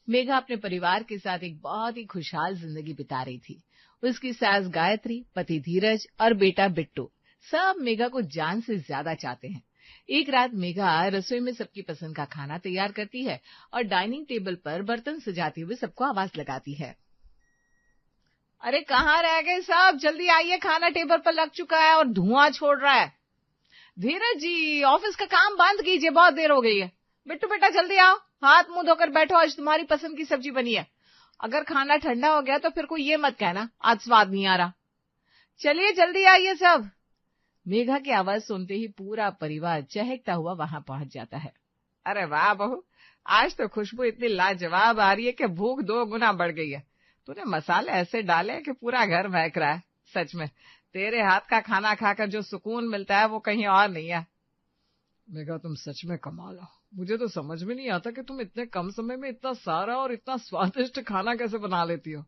मेघा अपने परिवार के साथ एक बहुत ही खुशहाल जिंदगी बिता रही थी। उसकी सास गायत्री, पति धीरज और बेटा बिट्टू सब मेघा को जान से ज्यादा चाहते हैं। एक रात मेघा रसोई में सबकी पसंद का खाना तैयार करती है और डाइनिंग टेबल पर बर्तन सजाते हुए सबको आवाज लगाती है। अरे कहाँ रह गए सब, जल्दी आइए, खाना टेबल पर लग चुका है और धुआं छोड़ रहा है। धीरज जी, ऑफिस का काम बंद कीजिए, बहुत देर हो गई है। बिट्टू बेटा जल्दी आओ, हाथ मुंह धोकर बैठो, आज तुम्हारी पसंद की सब्जी बनी है। अगर खाना ठंडा हो गया तो फिर कोई ये मत कहना आज स्वाद नहीं आ रहा। चलिए जल्दी आइए सब। मेघा की आवाज सुनते ही पूरा परिवार चहकता हुआ वहां पहुंच जाता है। अरे वाह बहू, आज तो खुशबू इतनी लाजवाब आ रही है कि भूख 2 गुना बढ़ गई है। तूने मसाले ऐसे डाले कि पूरा घर महक रहा है। सच में तेरे हाथ का खाना खाकर जो सुकून मिलता है वो कहीं और नहीं है। मेघा तुम सच में कमाल हो। मुझे तो समझ में नहीं आता कि तुम इतने कम समय में इतना सारा और इतना स्वादिष्ट खाना कैसे बना लेती हो।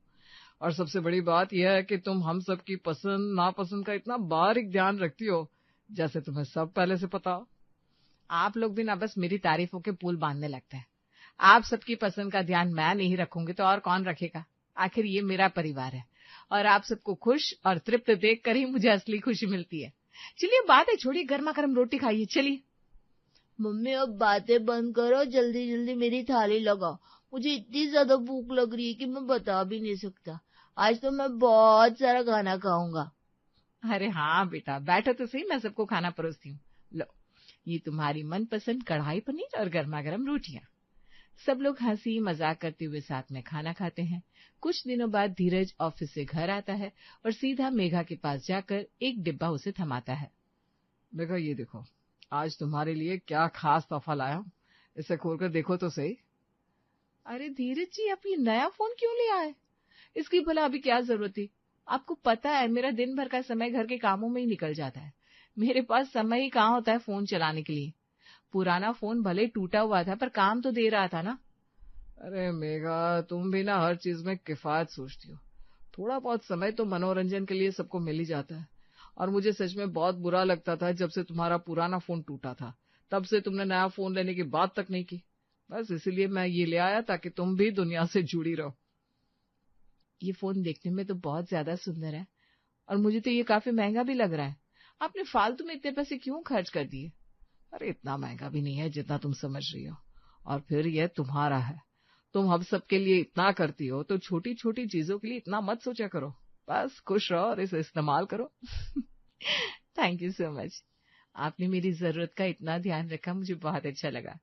और सबसे बड़ी बात यह है कि तुम हम सब की पसंद नापसंद का इतना बारीक ध्यान रखती हो, जैसे तुम्हें सब पहले से पता हो। आप लोग भी ना बस मेरी तारीफों के पुल बांधने लगते हैं। आप सबकी पसंद का ध्यान मैं नहीं रखूंगी तो और कौन रखेगा। आखिर ये मेरा परिवार है और आप सबको खुश और तृप्त देखकर ही मुझे असली खुशी मिलती है। चलिए बातें छोड़िए, गर्मा गर्म रोटी खाइए। चलिए। मम्मी अब बातें बंद करो, जल्दी जल्दी मेरी थाली लगाओ। मुझे इतनी ज्यादा भूख लग रही है कि मैं बता भी नहीं सकता। आज तो मैं बहुत सारा खाना खाऊंगा। अरे हाँ बेटा, बैठो तो सही, मैं सबको खाना परोसती हूँ। लो, ये तुम्हारी मनपसंद कढ़ाई पनीर और गर्मा गर्म रोटियां। सब लोग हंसी मजाक करते हुए साथ में खाना खाते हैं। कुछ दिनों बाद धीरज ऑफिस से घर आता है और सीधा मेघा के पास जाकर एक डिब्बा उसे थमाता है। मेघा ये देखो, आज तुम्हारे लिए क्या खास तोहफा लाया हूँ, इसे खोलकर देखो तो सही। अरे धीरज जी, आप ये नया फोन क्यों ले आए? इसकी भला अभी क्या जरूरत थी? आपको पता है मेरा दिन भर का समय घर के कामों में ही निकल जाता है। मेरे पास समय ही कहाँ होता है फोन चलाने के लिए। पुराना फोन भले टूटा हुआ था पर काम तो दे रहा था ना। अरे मेघा, तुम भी ना हर चीज में किफायत सोचती हो। थोड़ा बहुत समय तो मनोरंजन के लिए सबको मिल ही जाता है। और मुझे सच में बहुत बुरा लगता था जब से तुम्हारा पुराना फोन टूटा था, तब से तुमने नया फोन लेने की बात तक नहीं की। बस इसीलिए मैं ये ले आया ताकि तुम भी दुनिया से जुड़ी रहो। ये फोन देखने में तो बहुत ज्यादा सुंदर है और मुझे तो ये काफी महंगा भी लग रहा है। आपने फालतू में इतने पैसे क्यों खर्च कर दिए? अरे इतना महंगा भी नहीं है जितना तुम समझ रही हो। और फिर यह तुम्हारा है। तुम हम सबके लिए इतना करती हो तो छोटी छोटी चीजों के लिए इतना मत सोचा करो। बस खुश रहो और इसे इस्तेमाल करो। Thank you so much. आपने मेरी जरूरत का इतना ध्यान रखा, मुझे बहुत अच्छा लगा।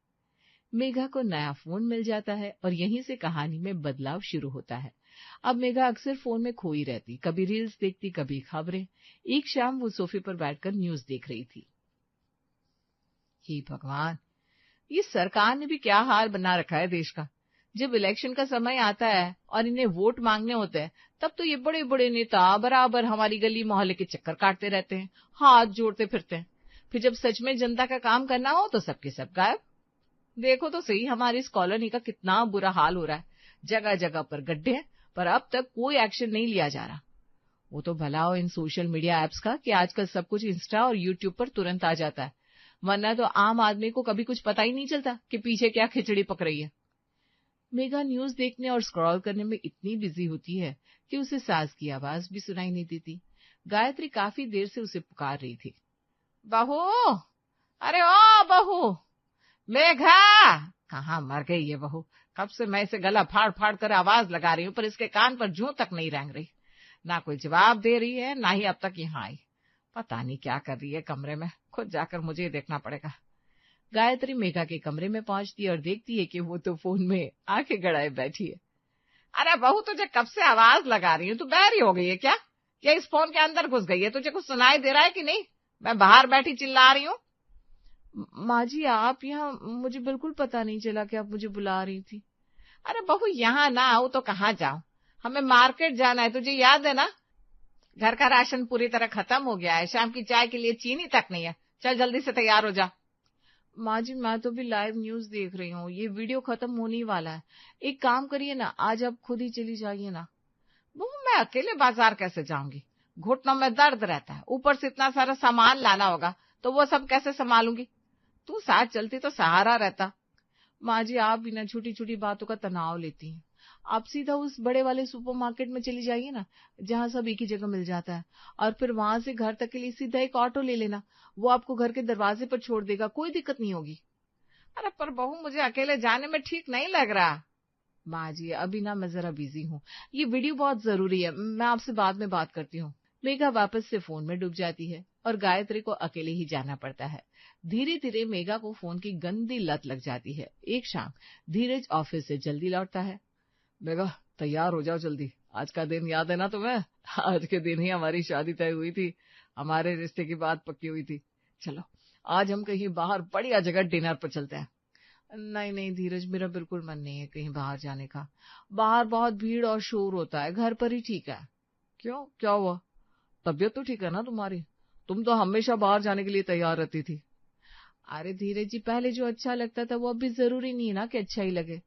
मेघा को नया फोन मिल जाता है और यहीं से कहानी में बदलाव शुरू होता है। अब मेघा अक्सर फोन में खोई रहती, कभी रील्स देखती, कभी खबरें। एक शाम वो सोफे पर बैठकर न्यूज देख रही थी। हे भगवान, ये सरकार ने भी क्या हाल बना रखा है देश का। जब इलेक्शन का समय आता है और इन्हें वोट मांगने होते हैं, तब तो ये बड़े बड़े नेता बराबर हमारी गली मोहल्ले के चक्कर काटते रहते हैं, हाथ जोड़ते फिरते हैं। फिर जब सच में जनता का काम करना हो तो सबके सब गायब। देखो तो सही, हमारी इस कॉलोनी का कितना बुरा हाल हो रहा है। जगह जगह पर गड्ढे हैं, पर अब तक कोई एक्शन नहीं लिया जा रहा। वो तो भला हो इन सोशल मीडिया एप्स का कि आजकल सब कुछ इंस्टा और यूट्यूब पर तुरंत आ जाता है, वरना तो आम आदमी को कभी कुछ पता ही नहीं चलता कि पीछे क्या खिचड़ी पक रही है। मेघा न्यूज देखने और स्क्रॉल करने में इतनी बिजी होती है कि उसे सास की आवाज भी सुनाई नहीं देती। गायत्री काफी देर से उसे पुकार रही थी। बहू, अरे ओ बहू, मेघा। कहाँ मर गई ये बहू? कब से मैं इसे गला फाड़ फाड़ कर आवाज लगा रही हूँ पर इसके कान पर जूं तक नहीं रेंग रही। ना कोई जवाब दे रही है, ना ही अब तक यहाँ आई। पता नहीं क्या कर रही है कमरे में, खुद जाकर मुझे देखना पड़ेगा। गायत्री मेघा के कमरे में पहुंचती है और देखती है कि वो तो फोन में आंखें गड़ाए बैठी है। अरे बहू, तुझे कब से आवाज लगा रही हूँ, तू बहरी हो गई है क्या? या इस फोन के अंदर घुस गई है? तुझे कुछ सुनाई दे रहा है कि नहीं? मैं बाहर बैठी चिल्ला रही हूँ। माँ जी, आप यहाँ, मुझे बिल्कुल पता नहीं चला कि आप मुझे बुला रही थी। अरे बहू, यहाँ ना आऊं तो कहाँ जाऊं? हमें मार्केट जाना है, तुझे याद है ना? घर का राशन पूरी तरह खत्म हो गया है, शाम की चाय के लिए चीनी तक नहीं है। चल जल्दी से तैयार हो जा। माँ जी, मैं तो भी लाइव न्यूज देख रही हूँ, ये वीडियो खत्म होने ही वाला है। एक काम करिए ना, आज आप खुद ही चली जाइए ना। बहू, मैं अकेले बाजार कैसे जाऊंगी? घुटनों में दर्द रहता है, ऊपर से इतना सारा सामान लाना होगा, तो वो सब कैसे संभालूंगी? तू साथ चलती तो सहारा रहता। माँ जी आप भी ना छोटी छोटी बातों का तनाव लेती हैं। आप सीधा उस बड़े वाले सुपरमार्केट में चली जाइए ना, जहाँ सब एक ही जगह मिल जाता है, और फिर वहां से घर तक के लिए सीधा एक ऑटो ले लेना। वो आपको घर के दरवाजे पर छोड़ देगा, कोई दिक्कत नहीं होगी। अरे पर बहू मुझे अकेले जाने में ठीक नहीं लग रहा। माँ जी अभी ना मैं जरा बिजी हूँ, ये वीडियो बहुत जरूरी है, मैं आपसे बाद में बात करती हूँ। मेघा वापस से फोन में डूब जाती है और गायत्री को अकेले ही जाना पड़ता है। धीरे धीरे मेघा को फोन की गंदी लत लग जाती है। एक शाम धीरज ऑफिस से जल्दी लौटता है। मेघा तैयार हो जाओ जल्दी, आज का दिन याद है ना तुम्हें? आज के दिन ही हमारी शादी तय हुई थी, हमारे रिश्ते की बात पक्की हुई थी। चलो आज हम कहीं बाहर बढ़िया जगह डिनर पर चलते हैं। नहीं नहीं धीरज, मेरा बिल्कुल मन नहीं है कहीं बाहर जाने का, बाहर बहुत भीड़ और शोर होता है, घर पर ही ठीक है। क्यों, क्या हुआ? तबीयत तो ठीक है ना तुम्हारी? तुम तो हमेशा बाहर जाने के लिए तैयार रहती थी। अरे धीरज जी, पहले जो अच्छा लगता था वो अभी जरूरी नहीं है ना कि अच्छा ही लगे।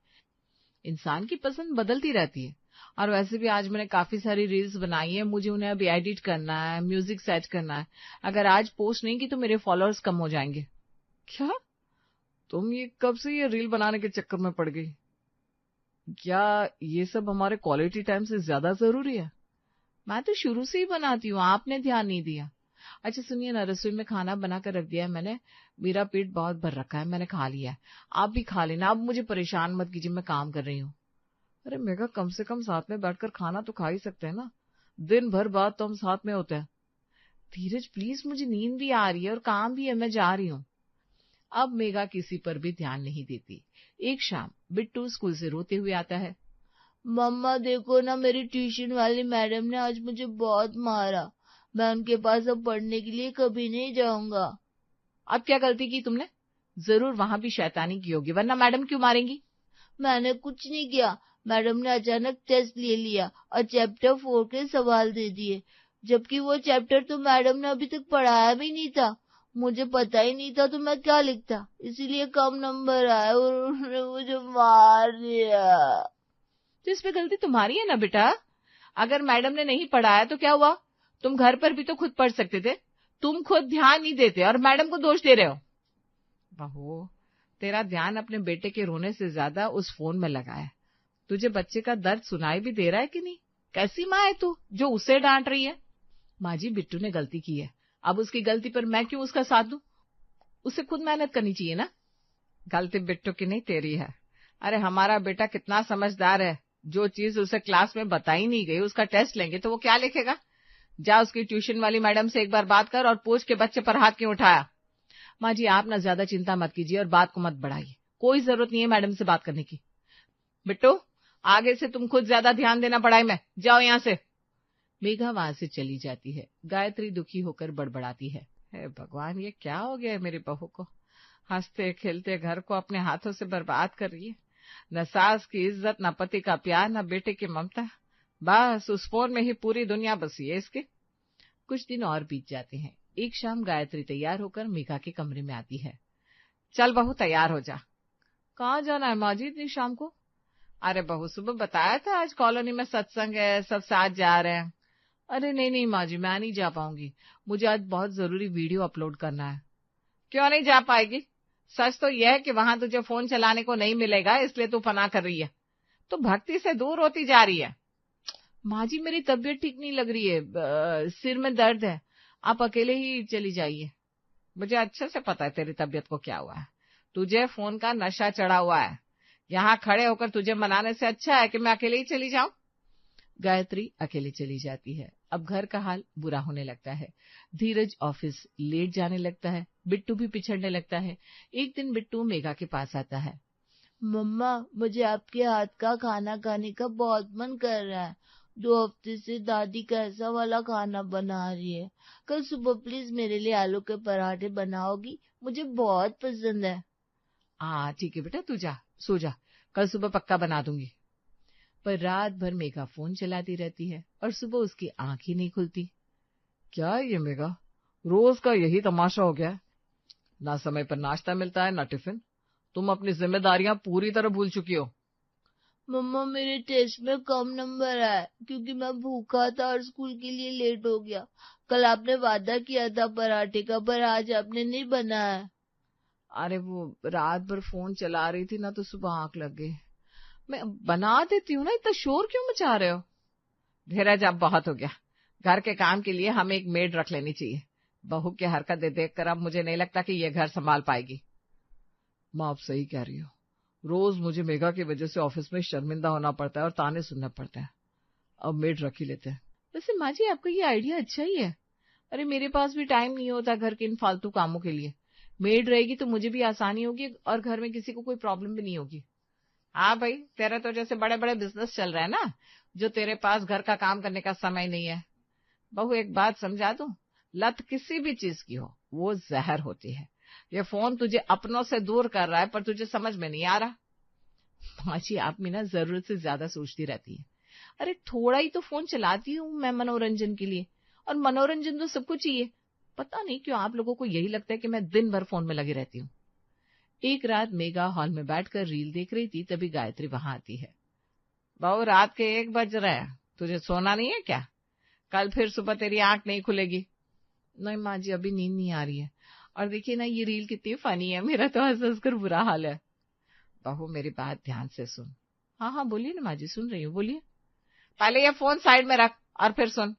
इंसान की पसंद बदलती रहती है। और वैसे भी आज मैंने काफी सारी रील्स बनाई है, मुझे उन्हें अभी एडिट करना है, म्यूजिक सेट करना है। अगर आज पोस्ट नहीं की तो मेरे फॉलोअर्स कम हो जाएंगे। क्या? तुम ये कब से ये रील बनाने के चक्कर में पड़ गई? क्या ये सब हमारे क्वालिटी टाइम से ज्यादा जरूरी है? मैं तो शुरू से ही बनाती हूँ, आपने ध्यान नहीं दिया। अच्छा सुनिए ना, रसोई में खाना बना कर रख दिया है मैंने, मेरा पेट बहुत भर रखा है, मैंने खा लिया है। आप भी खा लेना, अब मुझे परेशान मत कीजिए, मैं काम कर रही हूँ। अरे मेघा कम से कम साथ में बैठकर खाना तो खा ही सकते हैं ना, दिन भर बाद तो हम साथ में होते हैं। धीरज प्लीज, मुझे नींद भी आ रही है और काम भी है, मैं जा रही हूँ। अब मेघा किसी पर भी ध्यान नहीं देती। एक शाम बिट्टू स्कूल से रोते हुए आता है। मम्मा देखो ना, मेरी ट्यूशन वाली मैडम ने आज मुझे बहुत मारा। मैं उनके पास अब पढ़ने के लिए कभी नहीं जाऊंगा। अब क्या गलती की तुमने? जरूर वहां भी शैतानी की होगी, वरना मैडम क्यों मारेंगी? मैंने कुछ नहीं किया। मैडम ने अचानक टेस्ट ले लिया और चैप्टर 4 के सवाल दे दिए, जबकि वो चैप्टर तो मैडम ने अभी तक पढ़ाया भी नहीं था। मुझे पता ही नहीं था तो मैं क्या लिखता, इसीलिए कम नंबर आए और उन्होंने मुझे मार दिया। तो इसमें गलती तुम्हारी है ना बेटा, अगर मैडम ने नहीं पढ़ाया तो क्या हुआ? तुम घर पर भी तो खुद पढ़ सकते थे, तुम खुद ध्यान नहीं देते और मैडम को दोष दे रहे हो। बहू, तेरा ध्यान अपने बेटे के रोने से ज्यादा उस फोन में लगा है। तुझे बच्चे का दर्द सुनाई भी दे रहा है कि नहीं? कैसी माँ है तू जो उसे डांट रही है? माँ जी बिट्टू ने गलती की है, अब उसकी गलती पर मैं क्यों उसका साथ दूं? उसे खुद मेहनत करनी चाहिए ना। गलती बिट्टू की नहीं, तेरी है। अरे हमारा बेटा कितना समझदार है, जो चीज उसे क्लास में बताई नहीं गई उसका टेस्ट लेंगे तो वो क्या लिखेगा? जा उसकी ट्यूशन वाली मैडम से एक बार बात कर और पूछ के बच्चे पर हाथ क्यों उठाया। माँ जी आप ना ज्यादा चिंता मत कीजिए और बात को मत बढ़ाइए, कोई जरूरत नहीं है मैडम से बात करने की। बिट्टू आगे से तुम खुद ज्यादा ध्यान देना पढ़ाई में, जाओ यहाँ से। मेघा वहां से चली जाती है। गायत्री दुखी होकर बड़बड़ाती है, हे भगवान ये क्या हो गया है मेरी बहू को, हंसते खेलते घर को अपने हाथों से बर्बाद कर रही है। न सास की इज्जत, न पति का प्यार, न बेटे की ममता, बस उस फोन में ही पूरी दुनिया बसी है इसकी। कुछ दिन और बीत जाते हैं। एक शाम गायत्री तैयार होकर मेघा के कमरे में आती है। चल बहू तैयार हो जा। कहाँ जाना है माँ जी इतनी शाम को? अरे बहू सुबह बताया था आज कॉलोनी में सत्संग है, सब साथ जा रहे हैं। अरे नहीं नहीं माँ जी मैं नहीं जा पाऊंगी, मुझे आज बहुत जरूरी वीडियो अपलोड करना है। क्यों नहीं जा पाएगी? सच तो यह है कि वहां तुझे फोन चलाने को नहीं मिलेगा, इसलिए तू फना कर रही है, तो भक्ति से दूर होती जा रही है। माँ जी मेरी तबीयत ठीक नहीं लग रही है, सिर में दर्द है, आप अकेले ही चली जाइए। मुझे अच्छे से पता है तेरी तबीयत को क्या हुआ है, तुझे फोन का नशा चढ़ा हुआ है, यहाँ खड़े होकर तुझे मनाने से अच्छा है कि मैं अकेले ही चली जाऊं। गायत्री अकेले चली जाती है। अब घर का हाल बुरा होने लगता है। धीरज ऑफिस लेट जाने लगता है, बिट्टू भी पिछड़ने लगता है। एक दिन बिट्टू मेघा के पास आता है। मम्मा मुझे आपके हाथ का खाना खाने का बहुत मन कर रहा है। 2 हफ्ते से दादी कैसा वाला खाना बना रही है। कल सुबह प्लीज मेरे लिए आलू के पराठे बनाओगी, मुझे बहुत पसंद है। हाँ ठीक है बेटा, तू जा सो जा, कल सुबह पक्का बना दूंगी। पर रात भर मेघा फोन चलाती रहती है और सुबह उसकी आंख ही नहीं खुलती। क्या ये मेघा, रोज का यही तमाशा हो गया है, ना समय पर नाश्ता मिलता है ना टिफिन, तुम अपनी जिम्मेदारियां पूरी तरह भूल चुकी हो। मम्मा मेरे टेस्ट में कम नंबर आए क्योंकि मैं भूखा था और स्कूल के लिए लेट हो गया। कल आपने वादा किया था पराठे का, पर आज आपने नहीं बनाया। अरे वो रात भर फोन चला रही थी ना, तो सुबह आंख लग गई। मैं बना देती हूँ ना, इतना शोर क्यों मचा रहे हो? धीरज, अब बहुत हो गया। घर के काम के लिए हमें एक मेड रख लेनी चाहिए। बहू की हरकतें देखकर अब मुझे नहीं लगता कि ये घर संभाल पाएगी। माँ, आप सही कह रही हो। रोज मुझे मेघा की वजह से ऑफिस में शर्मिंदा होना पड़ता है और ताने सुनना पड़ता है। अब मेड रख ही लेते हैं। वैसे माँ जी, आपका ये आइडिया अच्छा ही है। अरे मेरे पास भी टाइम नहीं होता घर के इन फालतू कामों के लिए। मेड रहेगी तो मुझे भी आसानी होगी और घर में किसी को कोई प्रॉब्लम भी नहीं होगी। हाँ भाई, तेरा तो जैसे बड़े बड़े बिजनेस चल रहा है ना, जो तेरे पास घर का काम करने का समय नहीं है। बहू, एक बात समझा दूं, लत किसी भी चीज की हो वो जहर होती है। ये फोन तुझे अपनों से दूर कर रहा है, पर तुझे समझ में नहीं आ रहा। माची, आप में ना जरूरत से ज्यादा सोचती रहती है। अरे थोड़ा ही तो फोन चलाती हूँ मैं मनोरंजन के लिए, और मनोरंजन तो सबको चाहिए। पता नहीं क्यों आप लोगों को यही लगता है कि मैं दिन भर फोन में लगी रहती हूँ। एक रात मेघा हॉल में बैठकर रील देख रही थी, तभी गायत्री वहां आती है। बहू, रात के 1 बज रहे हैं, तुझे सोना नहीं है क्या? कल फिर सुबह तेरी आंख नहीं खुलेगी। नहीं माँ जी, अभी नींद नहीं आ रही है। और देखिए ना, ये रील कितनी फनी है, मेरा तो हंस हंस कर बुरा हाल है। बहू, मेरी बात ध्यान से सुन। हाँ हाँ, बोलिए ना माँ जी, सुन रही हूँ, बोलिए। पहले ये फोन साइड में रख और फिर सुन।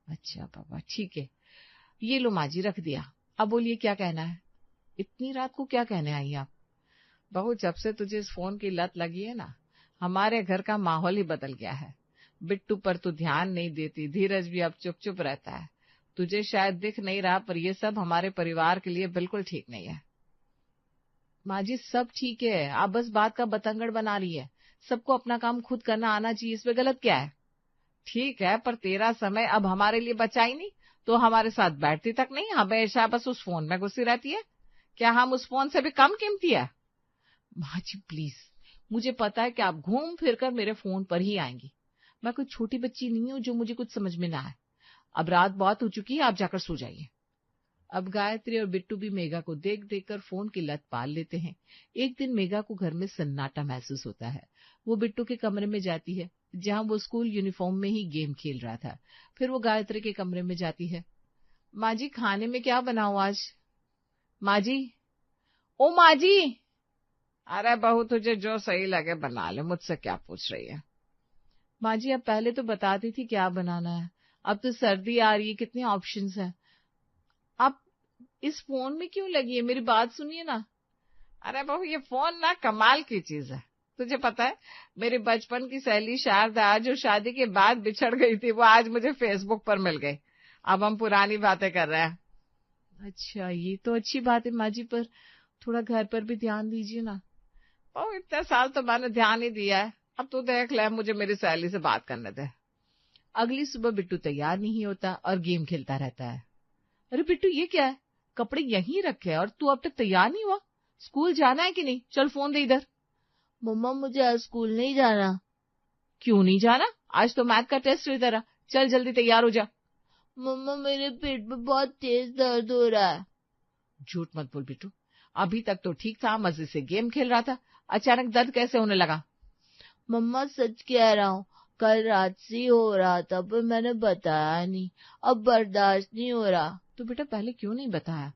अच्छा बाबा, ठीक है। ये लो माँ जी, रख दिया। अब बोलिए, क्या कहना है? इतनी रात को क्या कहने आई आप? बहू, जब से तुझे इस फोन की लत लगी है ना, हमारे घर का माहौल ही बदल गया है। बिट्टू पर तू ध्यान नहीं देती, धीरज भी अब चुप चुप रहता है। तुझे शायद दिख नहीं रहा, पर ये सब हमारे परिवार के लिए बिल्कुल ठीक नहीं है। माँ जी, सब ठीक है, आप बस बात का बतंगड़ बना रही है। सबको अपना काम खुद करना आना चाहिए, इसमें गलत क्या है? ठीक है, पर तेरा समय अब हमारे लिए बचा ही नहीं, तो हमारे साथ बैठती तक नहीं, हमेशा बस उस फोन में घुसी रहती है। क्या हम उस फोन से भी कम कीमती है? माँ जी प्लीज, मुझे पता है कि आप घूम फिर कर मेरे फोन पर ही आएंगी। मैं कोई छोटी बच्ची नहीं हूँ जो मुझे कुछ समझ में ना आए। अब रात बहुत हो चुकी है, आप जाकर सो जाइए। अब गायत्री और बिट्टू भी मेघा को देख देख कर फोन की लत पाल लेते हैं। एक दिन मेघा को घर में सन्नाटा महसूस होता है। वो बिट्टू के कमरे में जाती है, जहां वो स्कूल यूनिफॉर्म में ही गेम खेल रहा था। फिर वो गायत्री के कमरे में जाती है। माँ जी, खाने में क्या बनाऊं आज? माँ जी, ओ माँ जी। अरे बहू, तुझे जो सही लगे बना ले, मुझसे क्या पूछ रही है? माँ जी, अब पहले तो बताती थी क्या बनाना है। अब तो सर्दी आ रही है, कितने ऑप्शंस हैं। आप इस फोन में क्यों लगी है? मेरी बात सुनिए ना। अरे बहू, ये फोन ना कमाल की चीज है। तुझे पता है, मेरी बचपन की सहेली शारदा, जो शादी के बाद बिछड़ गई थी, वो आज मुझे फेसबुक पर मिल गई। अब हम पुरानी बातें कर रहे हैं। अच्छा, ये तो अच्छी बात है माँ जी, पर थोड़ा घर पर भी ध्यान दीजिए ना। बहू, इतने साल तो मैंने ध्यान ही दिया है, अब तू देख ले, मुझे मेरी सहेली से बात करने दे। अगली सुबह बिट्टू तैयार नहीं होता और गेम खेलता रहता है। अरे बिट्टू, ये क्या है? कपड़े यहीं रखे हैं और तू अब तक तैयार नहीं हुआ? स्कूल जाना है कि नहीं? चल फोन दे इधर। मम्मा, मुझे आज स्कूल नहीं जाना। क्यों नहीं जाना? आज तो मैथ का टेस्ट है तेरा। चल जल्दी तैयार हो जा। मम्मा, मेरे पेट में बहुत तेज दर्द हो रहा है। झूठ मत बोल बिट्टू, अभी तक तो ठीक था, मजे से गेम खेल रहा था, अचानक दर्द कैसे होने लगा? मम्मा, सच कह रहा हूँ, कल रात से ही हो रहा था, पर मैंने बताया नहीं। अब बर्दाश्त नहीं हो रहा। तो बेटा पहले क्यों नहीं बताया?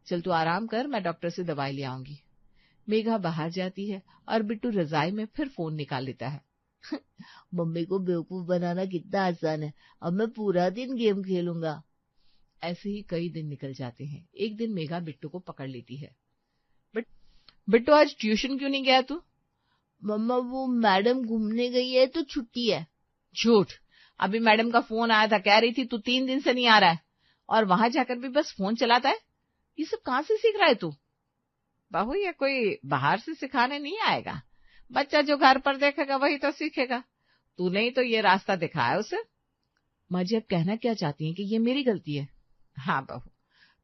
चल तू आराम कर, मैं डॉक्टर से दवाई ले आऊंगी। मेघा बाहर जाती है और बिट्टू रजाई में फिर फोन निकाल लेता है। मम्मी को बेवकूफ बनाना कितना आसान है। अब मैं पूरा दिन गेम खेलूंगा। ऐसे ही कई दिन निकल जाते हैं। एक दिन मेघा बिट्टू को पकड़ लेती है। बिट्टू, आज ट्यूशन क्यों नहीं गया तू? मम्मा, वो मैडम घूमने गई है तो छुट्टी है। झूठ, अभी मैडम का फोन आया था, कह रही थी तू 3 दिन से नहीं आ रहा है, और वहां जाकर भी बस फोन चलाता है। ये सब कहाँ से सीख रहा है तू? बहू, ये कोई बाहर से सिखाने नहीं आएगा। बच्चा जो घर पर देखेगा वही तो सीखेगा। तूने ही तो ये रास्ता दिखाया उसे। माँ जी, अब कहना क्या चाहती हैं कि ये मेरी गलती है? हाँ बहू,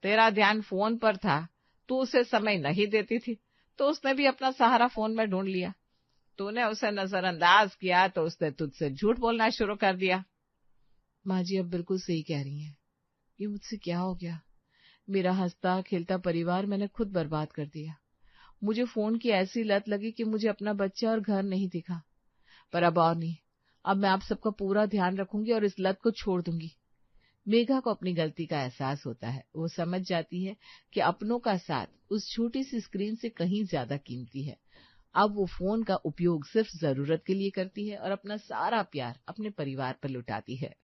तेरा ध्यान फोन पर था, तू उसे समय नहीं देती थी, तो उसने भी अपना सहारा फोन में ढूंढ लिया। तूने उसे नजरअंदाज किया तो उसने तुझसे झूठ बोलना शुरू कर दिया। माँ जी, अब बिल्कुल सही कह रही हैं। ये मुझसे क्या हो गया? मेरा हंसता खेलता परिवार मैंने खुद बर्बाद कर दिया। मुझे फोन की ऐसी लत लगी कि मुझे अपना बच्चा और घर नहीं दिखा। पर अब और नहीं, अब मैं आप सबका पूरा ध्यान रखूंगी और इस लत को छोड़ दूंगी। मेघा को अपनी गलती का एहसास होता है। वो समझ जाती है कि अपनों का साथ उस छोटी सी स्क्रीन से कहीं ज्यादा कीमती है। अब वो फोन का उपयोग सिर्फ जरूरत के लिए करती है और अपना सारा प्यार अपने परिवार पर लुटाती है।